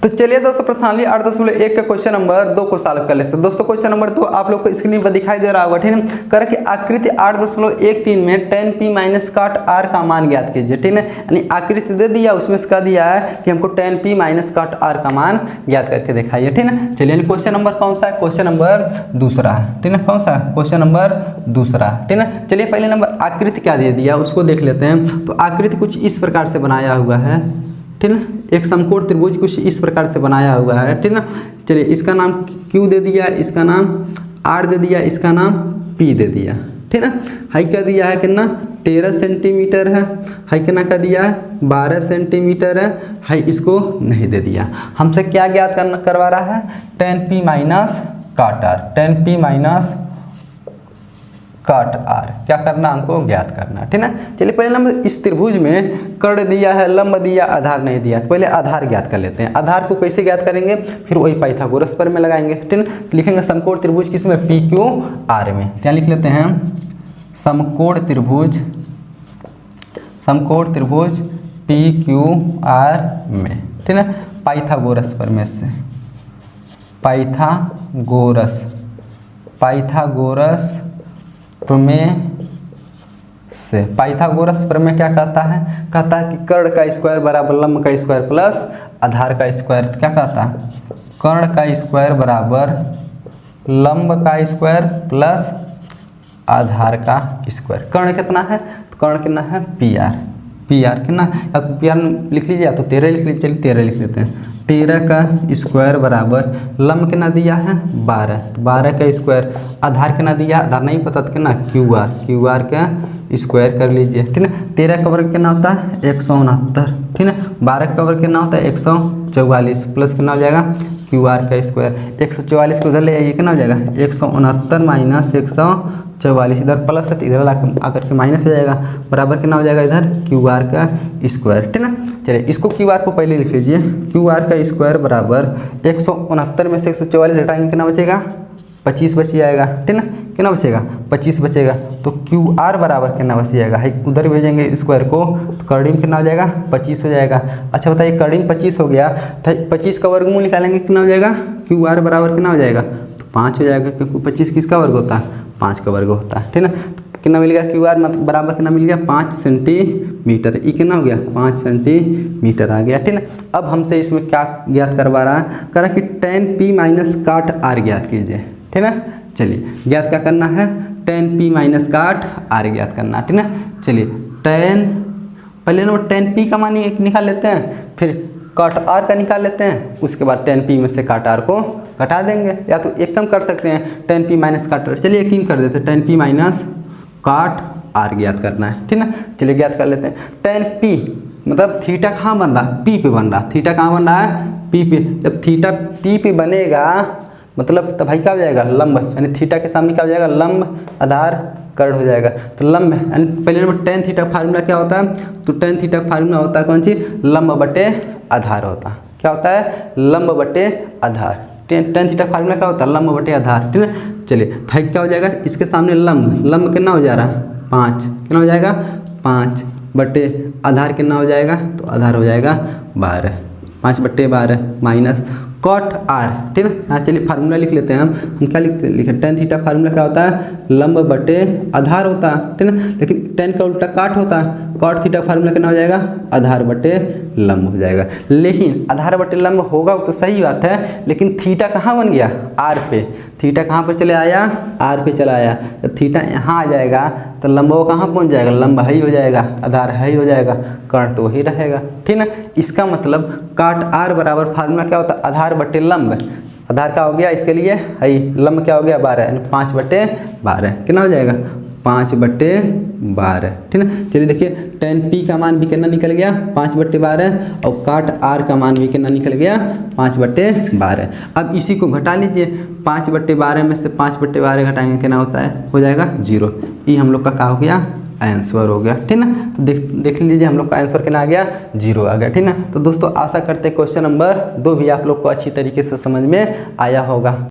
तो चलिए दोस्तों प्रश्नावली 8.1 का क्वेश्चन नंबर 2 को सॉल्व कर लेते हैं। दोस्तों क्वेश्चन नंबर 2 आप लोग को स्क्रीन पर दिखाई दे रहा होगा, ठीक है। कर कि आकृति 8.13 में tan p माइनस काट r का मान ज्ञात कीजिए, ठीक है। यानी आकृति दे दिया, उसमें से कह दिया है कि हमको tan p माइनस काट r का मान ज्ञात करके दिखाइए, ठीक है। चलिए क्वेश्चन नंबर कौन सा है? क्वेश्चन नंबर दूसरा है, ठीक है। कौन सा? क्वेश्चन नंबर दूसरा, ठीक है। चलिए पहले नंबर आकृति क्या दे दिया उसको देख लेते हैं। तो आकृति कुछ इस प्रकार से बनाया हुआ है, ठीक है। एक समकोण त्रिभुज कुछ इस प्रकार से बनाया हुआ है, ठीक है। चलिए इसका नाम Q दे दिया, इसका नाम R दे दिया, इसका नाम P दे दिया, ठीक है। हाइट क्या दिया है कितना? 13 सेंटीमीटर है। हाइट कितना का दिया है? 12 सेंटीमीटर है। हाइट इसको नहीं दे दिया। हमसे क्या ज्ञात करवा रहा है? tan p माइनस काट r, tan p माइनस काट r क्या करना हमको ज्ञात करना, ठीक है। चलिए पहले नंबर इस त्रिभुज में कर्ण दिया है, लंब दिया, आधार नहीं दिया। तो पहले आधार ज्ञात कर लेते हैं। आधार को कैसे ज्ञात करेंगे? फिर वही पाइथागोरस पर में लगाएंगे, ठीक है। तो लिखेंगे समकोण त्रिभुज किसमें? पी क्यू आर में। क्या लिख लेते हैं? समकोण त्रिभुज, समकोण त्रिभुज पी क्यू आर में, ठीक है। पाइथागोरस पर में से, पाइथागोरस, पाइथागोरस प्रमेय से। पाइथागोरस प्रमेय क्या कहता है? कहता है कि कर्ण का स्क्वायर बराबर लंब का स्क्वायर प्लस आधार का स्क्वायर। क्या कहता है? कर्ण का स्क्वायर बराबर लंब का स्क्वायर प्लस आधार का स्क्वायर। कर्ण कितना है? तो कर्ण कितना है? पी आर, पी आर कितना? या तो पी आर लिख लीजिए या तो 13 लिख लीजिए। चलिए 13 लिख लेते हैं। 13 का स्क्वायर बराबर लंब कितना दिया है? 12, तो 12 का स्क्वायर। आधार कितना दिया? आधार नहीं पता तो कितना? क्यू आर, क्यू आर का स्क्वायर कर लीजिए, ठीक है। 13 का वर्ग कितना होता है? 169, ठीक है। 12 का वर्ग कितना होता है? 144 प्लस कितना हो जाएगा? क्यू आर का स्क्वायर। 144 को उधर ले आइए, कितना हो जाएगा? 169 माइनस 144, इधर प्लस है तो इधर आकर के माइनस हो जाएगा, बराबर कितना हो जाएगा? इधर क्यू आर का स्क्वायर, ठीक है। चलिए इसको क्यू आर को पहले लिख लीजिए। क्यू आर का स्क्वायर बराबर 169 में से 144 घटाएंगे, कितना बचेगा? 25 बच जाएगा, ठीक है। कितना बचेगा? 25 बचेगा। तो क्यू आर बराबर कितना बच जाएगा? उधर भेजेंगे स्क्वायर को, तो कर्डिम कितना हो जाएगा? 25 हो जाएगा। अच्छा बताइए, कर्डिम 25 हो गया तो 25 का वर्गमूल निकालेंगे, कितना हो जाएगा? क्यू आर बराबर कितना हो जाएगा? तो 5 हो जाएगा, क्योंकि 25 किसका वर्ग होता है? 5 का वर्ग होता है, ठीक है। कितना मिल गया? क्यू आर मतलब बराबर कितना मिल गया? 5 सेंटीमीटर। ये कितना हो गया? 5 सेंटीमीटर आ गया, ठीक है। अब हमसे इसमें क्या ज्ञात करवा रहा है? कह रहा कि tan p माइनस काट r ज्ञात कीजिए, ठीक है। चलिए ज्ञात क्या करना है? tan p माइनस काट r ज्ञात करना, ठीक है। चलिए tan, पहले नंबर tan p का मान निकाल लेते हैं, फिर काट r का निकाल लेते हैं, उसके बाद tan p में से काट r को घटा देंगे, या तो एक कम कर सकते हैं tan p माइनस काट r। चलिए एक कर देते हैं, tan p माइनस काट r ज्ञात करना है, ठीक है। चलिए ज्ञात कर लेते हैं। tan p मतलब थीटा कहाँ बन रहा है? p पे बन रहा है। थीटा कहाँ बन रहा है? p पे। जब थीटा p पे बनेगा मतलब तब भाई क्या हो जाएगा? लंब, यानी थीटा के सामने क्या हो जाएगा? लंब, आधार, कर्ण हो जाएगा। तो लंब यानी पहले नंबर tan थीटा का फार्मूला क्या होता है? तो tan थीटा का फार्मूला होता है कौन सी? लंब बटे आधार होता है। क्या होता है? लंब बटे आधार। tan थीटा का फार्मूला क्या होता है? लंब बटे आधार, ठीक है। चलिए हाइट क्या हो जाएगा? इसके सामने लंब, लंब कितना हो जा रहा है? 5, कितना हो जाएगा? 5 बटे आधार कितना हो जाएगा? तो आधार हो जाएगा 12, 5 बटे 12 माइनस कॉट आर, ठीक है। हाँ चलिए फार्मूला लिख लेते हैं हम क्या लिखे? tan थीटा फार्मूला क्या होता है? लंब बटे आधार होता है, ठीक है। लेकिन tan का उल्टा काट होता है। कॉट थीटा फार्मूला कितना हो जाएगा? आधार बटे लंब हो जाएगा। लेकिन आधार बटे लंब होगा तो सही बात है, लेकिन थीटा कहाँ बन गया? आर पे। थीटा कहाँ पर चले आया? आर पे चला आया। जब थीटा यहाँ आ जाएगा तो लंब वो कहाँ पहुँच जाएगा? लंब हाई हो जाएगा, आधार हाई हो जाएगा, कर्ण तो वही रहेगा, ठीक है। इसका मतलब काट आर बराबर फार्मूला क्या होता है? आधार बटे लंब। आधार क्या हो गया इसके लिए? हाई। लंब क्या हो गया? 12, यानी 5 बटे 12 कितना हो जाएगा? 5 बटे 12, ठीक है। चलिए देखिए tan p का मान भी कितना निकल गया? 5 बटे 12, और काट r का मान भी कितना निकल गया? 5 बटे 12। अब इसी को घटा लीजिए, 5 बटे 12 में से 5 बटे 12 घटाएंगे कितना होता है? हो जाएगा 0। ये हम लोग का क्या हो गया? आंसर हो गया, ठीक ना। तो देख लीजिए हम लोग का आंसर कितना आ गया? 0 आ गया, ठीक ना। तो दोस्तों आशा करते हैं क्वेश्चन नंबर 2 भी आप लोग को अच्छी तरीके से समझ में आया होगा।